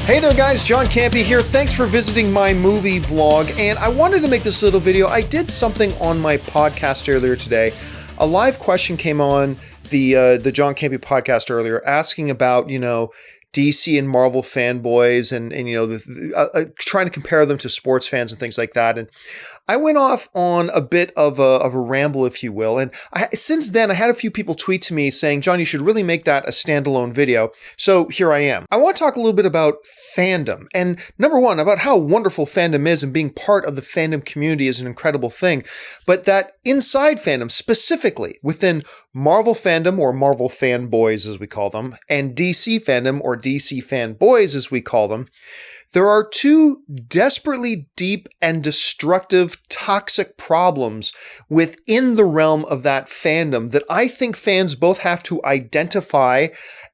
Hey there guys, John Campea here. Thanks for visiting my movie vlog, and I wanted to make this little video. I did something on my podcast earlier today. A live question came on the John Campea podcast earlier asking about, DC and Marvel fanboys and trying to compare them to sports fans and things like that. And I went off on a bit of a ramble, if you will. And since then, I had a few people tweet to me saying, John, you should really make that a standalone video. So here I am. I want to talk a little bit about fandom. And number one, about how wonderful fandom is, and being part of the fandom community is an incredible thing. But that inside fandom, specifically within Marvel fandom, or Marvel fanboys as we call them, and DC fandom, or DC fanboys as we call them, there are two desperately deep and destructive, toxic problems within the realm of that fandom that I think fans both have to identify,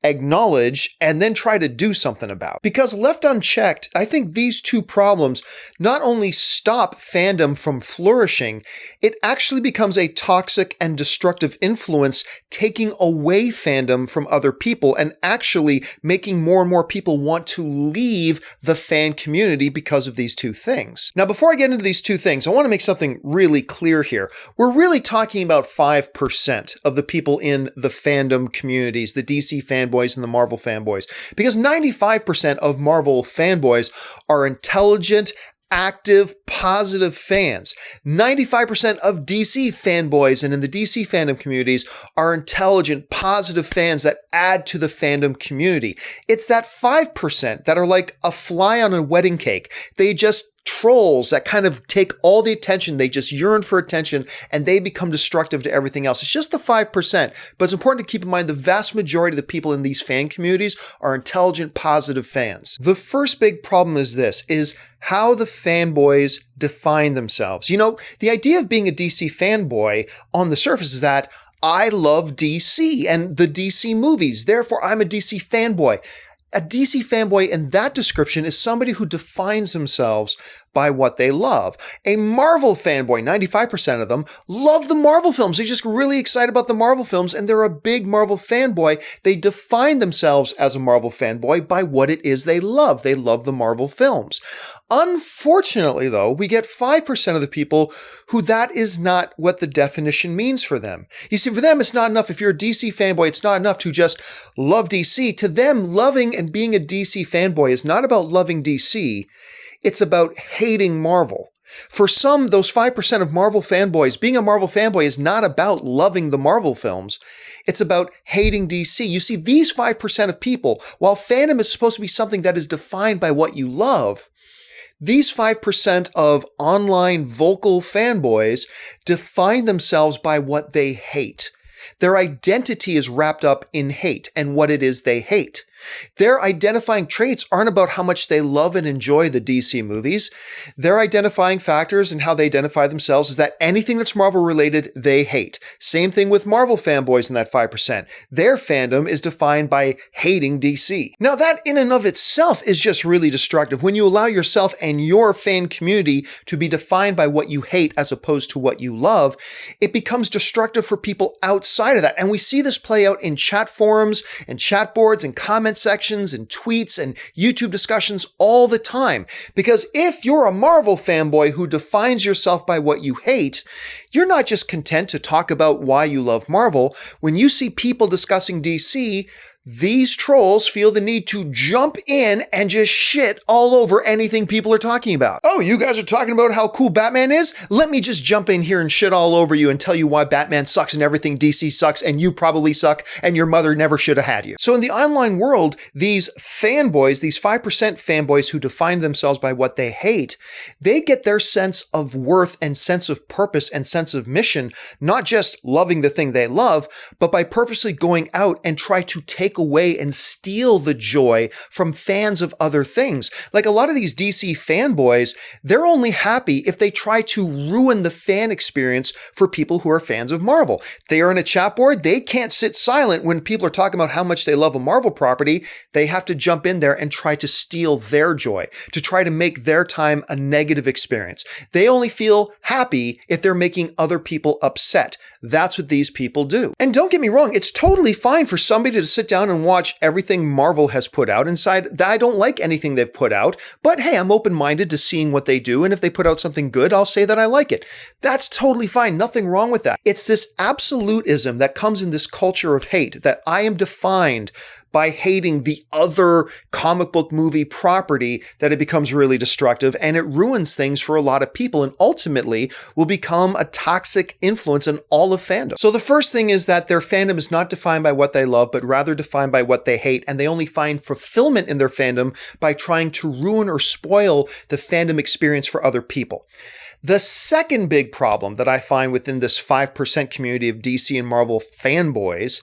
acknowledge, and then try to do something about. Because left unchecked, I think these two problems not only stop fandom from flourishing, it actually becomes a toxic and destructive influence, taking away fandom from other people and actually making more and more people want to leave the fan community because of these two things. Now, before I get into these two things, I want to make something really clear here. We're really talking about 5% of the people in the fandom communities, the DC fanboys and the Marvel fanboys, because 95% of Marvel fanboys are intelligent, active, positive fans. 95% of DC fanboys and in the DC fandom communities are intelligent, positive fans that add to the fandom community. It's that 5% that are like a fly on a wedding cake. They just trolls that kind of take all the attention, they just yearn for attention, and they become destructive to everything else. It's just the 5%, but it's important to keep in mind the vast majority of the people in these fan communities are intelligent, positive fans. The first big problem is this, is how the fanboys define themselves. The idea of being a DC fanboy on the surface is that I love DC and the DC movies, therefore I'm a DC fanboy. A DC fanboy in that description is somebody who defines themselves by what they love. A Marvel fanboy, 95% of them, love the Marvel films. They're just really excited about the Marvel films, and they're a big Marvel fanboy. They define themselves as a Marvel fanboy by what it is they love. They love the Marvel films. Unfortunately, though, we get 5% of the people who that is not what the definition means for them. You see, for them, it's not enough. If you're a DC fanboy, it's not enough to just love DC. To them, loving and being a DC fanboy is not about loving DC. It's about hating Marvel. For some, those 5% of Marvel fanboys, being a Marvel fanboy is not about loving the Marvel films. It's about hating DC. You see, these 5% of people, while fandom is supposed to be something that is defined by what you love, these 5% of online vocal fanboys define themselves by what they hate. Their identity is wrapped up in hate and what it is they hate. Their identifying traits aren't about how much they love and enjoy the DC movies. Their identifying factors and how they identify themselves is that anything that's Marvel related, they hate. Same thing with Marvel fanboys in that 5%. Their fandom is defined by hating DC. Now that in and of itself is just really destructive. When you allow yourself and your fan community to be defined by what you hate as opposed to what you love, it becomes destructive for people outside of that. And we see this play out in chat forums and chat boards and comment sections and tweets and YouTube discussions all the time. Because if you're a Marvel fanboy who defines yourself by what you hate, you're not just content to talk about why you love Marvel. When you see people discussing DC, these trolls feel the need to jump in and just shit all over anything people are talking about. Oh, you guys are talking about how cool Batman is? Let me just jump in here and shit all over you and tell you why Batman sucks and everything DC sucks and you probably suck and your mother never should have had you. So in the online world, these fanboys, these 5% fanboys who define themselves by what they hate, they get their sense of worth and sense of purpose and sense of mission, not just loving the thing they love, but by purposely going out and try to take away and steal the joy from fans of other things. Like a lot of these DC fanboys, they're only happy if they try to ruin the fan experience for people who are fans of Marvel. They are in a chat board, they can't sit silent when people are talking about how much they love a Marvel property. They have to jump in there and try to steal their joy, to try to make their time a negative experience. They only feel happy if they're making other people upset. That's what these people do. And don't get me wrong, it's totally fine for somebody to sit down and watch everything Marvel has put out and decide that I don't like anything they've put out, but hey, I'm open-minded to seeing what they do, and if they put out something good, I'll say that I like it. That's totally fine. Nothing wrong with that. It's this absolutism that comes in this culture of hate, that I am defined by hating the other comic book movie property, that it becomes really destructive and it ruins things for a lot of people and ultimately will become a toxic influence in all of fandom. So the first thing is that their fandom is not defined by what they love, but rather defined by what they hate, and they only find fulfillment in their fandom by trying to ruin or spoil the fandom experience for other people. The second big problem that I find within this 5% community of DC and Marvel fanboys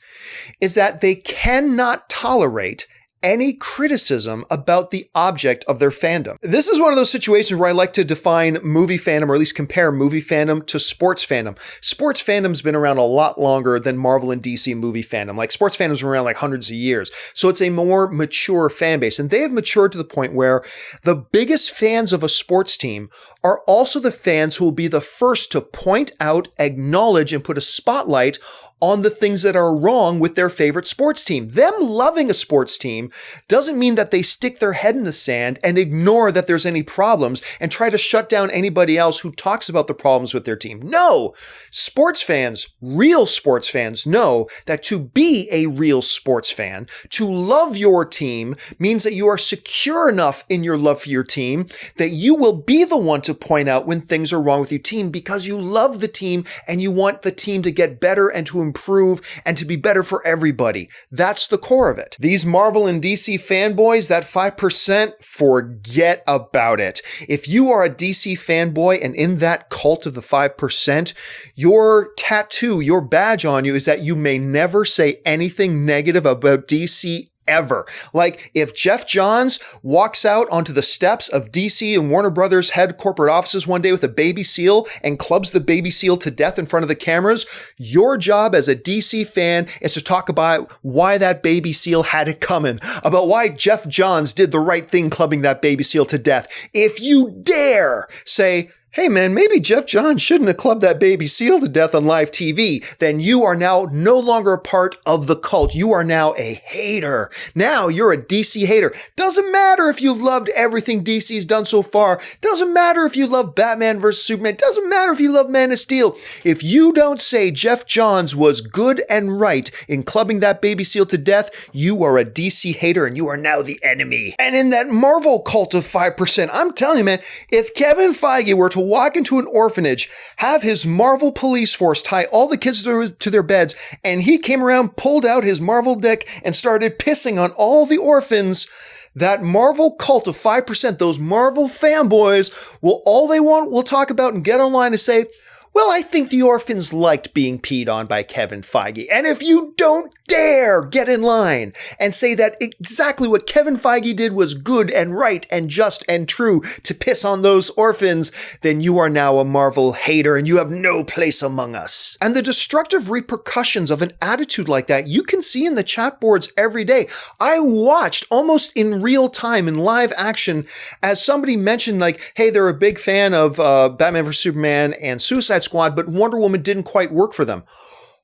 is that they cannot tolerate any criticism about the object of their fandom. This is one of those situations where I like to define movie fandom, or at least compare movie fandom to sports fandom. Sports fandom's been around a lot longer than Marvel and DC movie fandom. Like, sports fandom's been around like hundreds of years. So it's a more mature fan base. And they have matured to the point where the biggest fans of a sports team are also the fans who will be the first to point out, acknowledge, and put a spotlight on the things that are wrong with their favorite sports team. Them loving a sports team doesn't mean that they stick their head in the sand and ignore that there's any problems and try to shut down anybody else who talks about the problems with their team. No! Sports fans, real sports fans, know that to be a real sports fan, to love your team, means that you are secure enough in your love for your team that you will be the one to point out when things are wrong with your team because you love the team and you want the team to get better and to improve and to be better for everybody. That's the core of it. These Marvel and DC fanboys, that 5%, forget about it. If you are a DC fanboy and in that cult of the 5%, your tattoo, your badge on you is that you may never say anything negative about DC ever. Like, if Jeff Johns walks out onto the steps of DC and Warner Brothers head corporate offices one day with a baby seal and clubs the baby seal to death in front of the cameras, your job as a DC fan is to talk about why that baby seal had it coming, about why Jeff Johns did the right thing clubbing that baby seal to death. If you dare say, hey man, maybe Jeff Johns shouldn't have clubbed that baby seal to death on live TV, then you are now no longer a part of the cult. You are now a hater. Now you're a DC hater. Doesn't matter if you've loved everything DC's done so far. Doesn't matter if you love Batman vs. Superman. Doesn't matter if you love Man of Steel. If you don't say Jeff Johns was good and right in clubbing that baby seal to death, you are a DC hater and you are now the enemy. And in that Marvel cult of 5%, I'm telling you, man, if Kevin Feige were to walk into an orphanage, have his Marvel police force tie all the kids to their beds, and he came around, pulled out his Marvel dick, and started pissing on all the orphans, that Marvel cult of 5%, those Marvel fanboys, will talk about and get online and say, well, I think the orphans liked being peed on by Kevin Feige. And if you don't dare get in line and say that exactly what Kevin Feige did was good and right and just and true to piss on those orphans, then you are now a Marvel hater and you have no place among us. And the destructive repercussions of an attitude like that, you can see in the chat boards every day. I watched almost in real time, in live action, as somebody mentioned, like, hey, they're a big fan of Batman vs. Superman and Suicide Squad, but Wonder Woman didn't quite work for them.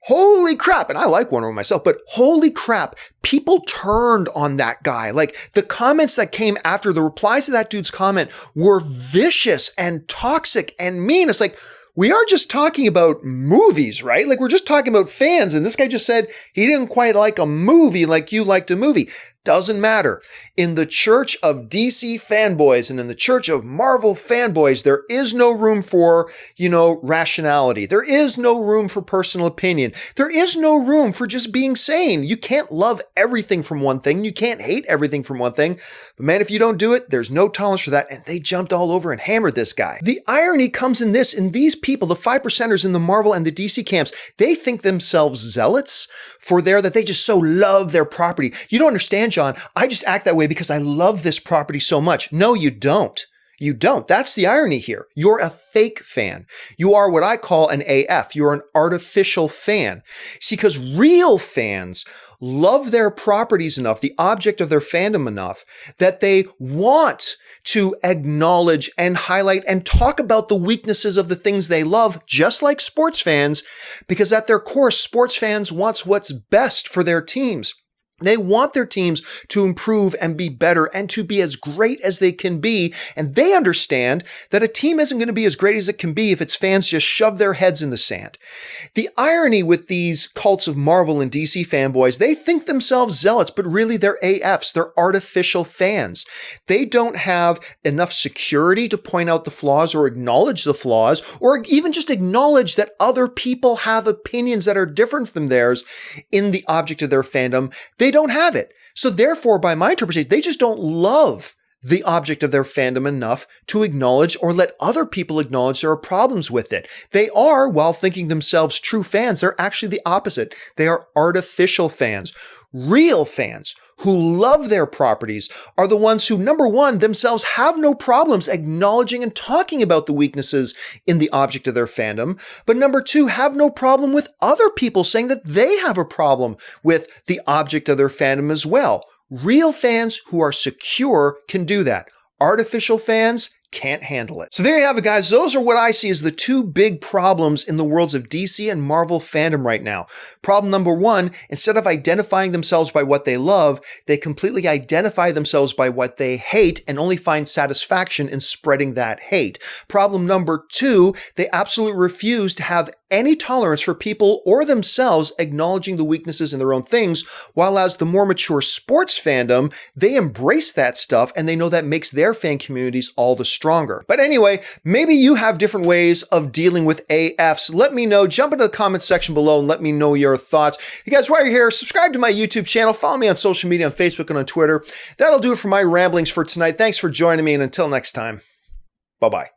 Holy crap. And I like Wonder Woman myself, but holy crap. People turned on that guy. Like, the comments that came after, the replies to that dude's comment were vicious and toxic and mean. It's like, we are just talking about movies, right? Like, we're just talking about fans. And this guy just said he didn't quite like a movie like you liked a movie. Doesn't matter. In the church of DC fanboys and in the church of Marvel fanboys, there is no room for, rationality. There is no room for personal opinion. There is no room for just being sane. You can't love everything from one thing. You can't hate everything from one thing. But man, if you don't do it, there's no tolerance for that. And they jumped all over and hammered this guy. The irony comes in this, in these people, the 5%ers in the Marvel and the DC camps, they think themselves zealots that they just so love their property. You don't understand, John. I just act that way because I love this property so much. No, you don't. You don't. That's the irony here. You're a fake fan. You are what I call an AF. You're an artificial fan. See, because real fans love their properties enough, the object of their fandom enough, that they want to acknowledge and highlight and talk about the weaknesses of the things they love, just like sports fans, because at their core, sports fans want what's best for their teams. They want their teams to improve and be better and to be as great as they can be. And they understand that a team isn't going to be as great as it can be if its fans just shove their heads in the sand. The irony with these cults of Marvel and DC fanboys, they think themselves zealots, but really they're AFs. They're artificial fans. They don't have enough security to point out the flaws or acknowledge the flaws, or even just acknowledge that other people have opinions that are different from theirs in the object of their fandom. They don't have it. So therefore, by my interpretation, they just don't love the object of their fandom enough to acknowledge or let other people acknowledge there are problems with it. They are, while thinking themselves true fans, they're actually the opposite. They are artificial fans. Real fans who love their properties are the ones who, number one, themselves have no problems acknowledging and talking about the weaknesses in the object of their fandom, but number two, have no problem with other people saying that they have a problem with the object of their fandom as well. Real fans who are secure can do that. Artificial fans can't handle it. So there you have it, guys. Those are what I see as the two big problems in the worlds of DC and Marvel fandom right now. Problem number one, instead of identifying themselves by what they love, they completely identify themselves by what they hate and only find satisfaction in spreading that hate. Problem number two, they absolutely refuse to have any tolerance for people or themselves acknowledging the weaknesses in their own things, while as the more mature sports fandom, they embrace that stuff and they know that makes their fan communities all the stronger. But anyway, maybe you have different ways of dealing with AFs. Let me know. Jump into the comments section below and let me know your thoughts. You guys, while you're here, subscribe to my YouTube channel. Follow me on social media on Facebook and on Twitter. That'll do it for my ramblings for tonight. Thanks for joining me, and until next time, bye-bye.